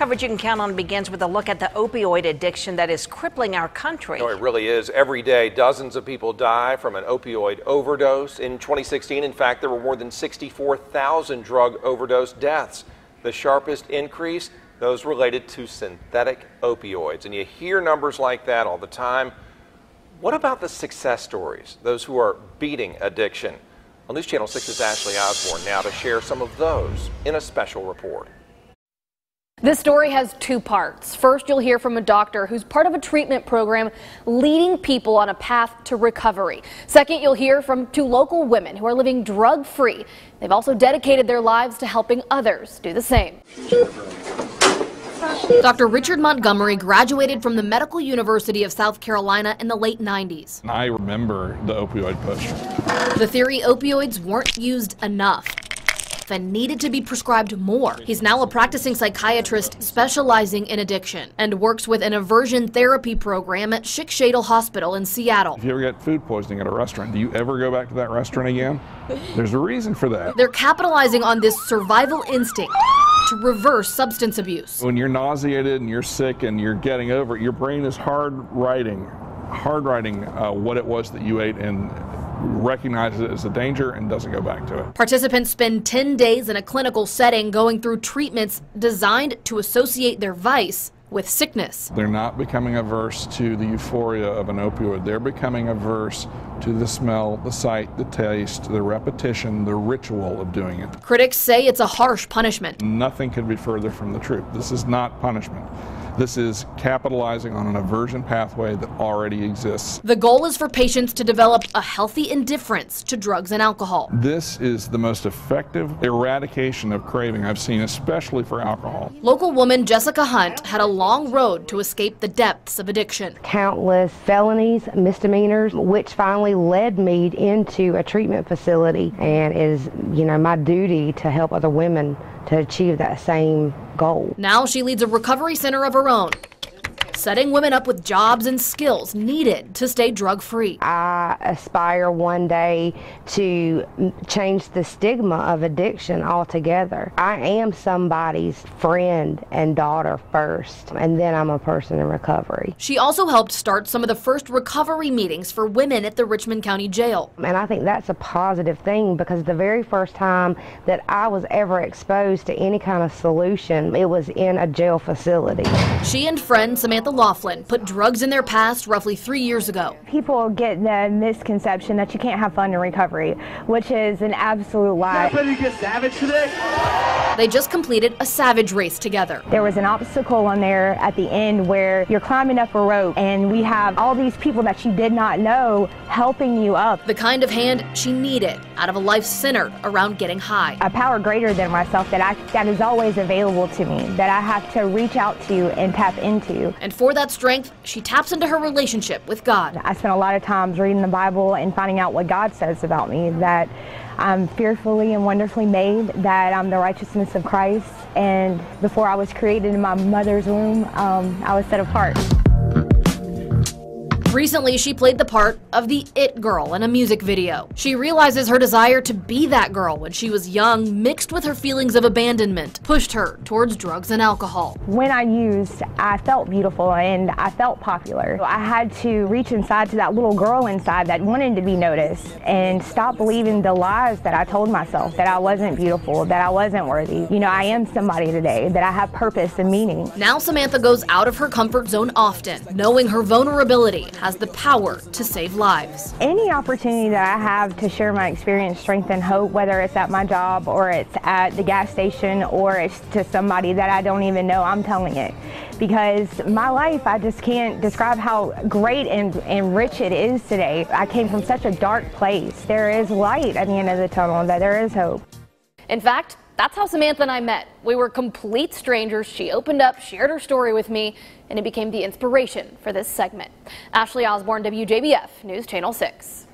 Coverage you can count on begins with a look at the opioid addiction that is crippling our country. No, it really is. Every day, dozens of people die from an opioid overdose. In 2016, in fact, there were more than 64,000 drug overdose deaths. The sharpest increase, those related to synthetic opioids. And you hear numbers like that all the time. What about the success stories, those who are beating addiction? On News Channel 6's Ashley Osborne now to share some of those in a special report. This story has two parts. First, you'll hear from a doctor who's part of a treatment program leading people on a path to recovery. Second, you'll hear from two local women who are living drug-free. They've also dedicated their lives to helping others do the same. Dr. Richard Montgomery graduated from the Medical University of South Carolina in the late 90s. I remember the opioid push. The theory opioids weren't used enough and needed to be prescribed more. He's now a practicing psychiatrist specializing in addiction and works with an aversion therapy program at Schick-Shadle Hospital in Seattle. If you ever get food poisoning at a restaurant, do you ever go back to that restaurant again? There's a reason for that. They're capitalizing on this survival instinct to reverse substance abuse. When you're nauseated and you're sick and you're getting over it, your brain is hard writing what it was that you ate and recognizes it as a danger and doesn't go back to it. Participants spend 10 days in a clinical setting going through treatments designed to associate their vice with sickness. They're not becoming averse to the euphoria of an opioid. They're becoming averse to the smell, the sight, the taste, the repetition, the ritual of doing it. Critics say it's a harsh punishment. Nothing could be further from the truth. This is not punishment. This is capitalizing on an aversion pathway that already exists. The goal is for patients to develop a healthy indifference to drugs and alcohol. This is the most effective eradication of craving I've seen, especially for alcohol. Local woman Jessica Hunt had a long road to escape the depths of addiction. Countless felonies, misdemeanors, which finally led me into a treatment facility, and it is, my duty to help other women to achieve that same goal. Now she leads a recovery center of her own, setting women up with jobs and skills needed to stay drug-free. I aspire one day to change the stigma of addiction altogether. I am somebody's friend and daughter first, and then I'm a person in recovery. She also helped start some of the first recovery meetings for women at the Richmond County Jail. And I think that's a positive thing, because the very first time that I was ever exposed to any kind of solution, it was in a jail facility. She and friend Samantha Laughlin put drugs in their past roughly 3 years ago. People get the misconception that you can't have fun in recovery, which is an absolute lie. Ready to get savage today? They just completed a savage race together. There was an obstacle on there at the end where you're climbing up a rope, and we have all these people that you did not know helping you up. The kind of hand she needed out of a life centered around getting high. A power greater than myself that is always available to me, that I have to reach out to and tap into. And for that strength, she taps into her relationship with God. I spent a lot of times reading the Bible and finding out what God says about me, that I'm fearfully and wonderfully made, that I'm the righteousness of Christ, and before I was created in my mother's womb, I was set apart. Recently, she played the part of the it girl in a music video. She realizes her desire to be that girl when she was young, mixed with her feelings of abandonment, pushed her towards drugs and alcohol. When I used, I felt beautiful and I felt popular. I had to reach inside to that little girl inside that wanted to be noticed and stop believing the lies that I told myself, that I wasn't beautiful, that I wasn't worthy. I am somebody today, that I have purpose and meaning. Now Samantha goes out of her comfort zone often, knowing her vulnerability has the power to save lives. Any opportunity that I have to share my experience, strength, and hope, whether it's at my job or it's at the gas station or it's to somebody that I don't even know, I'm telling it. Because my life, I just can't describe how great and rich it is today. I came from such a dark place. There is light at the end of the tunnel, that there is hope. In fact, that's how Samantha and I met. We were complete strangers. She opened up, shared her story with me, and it became the inspiration for this segment. Ashley Osborne, WJBF News Channel 6.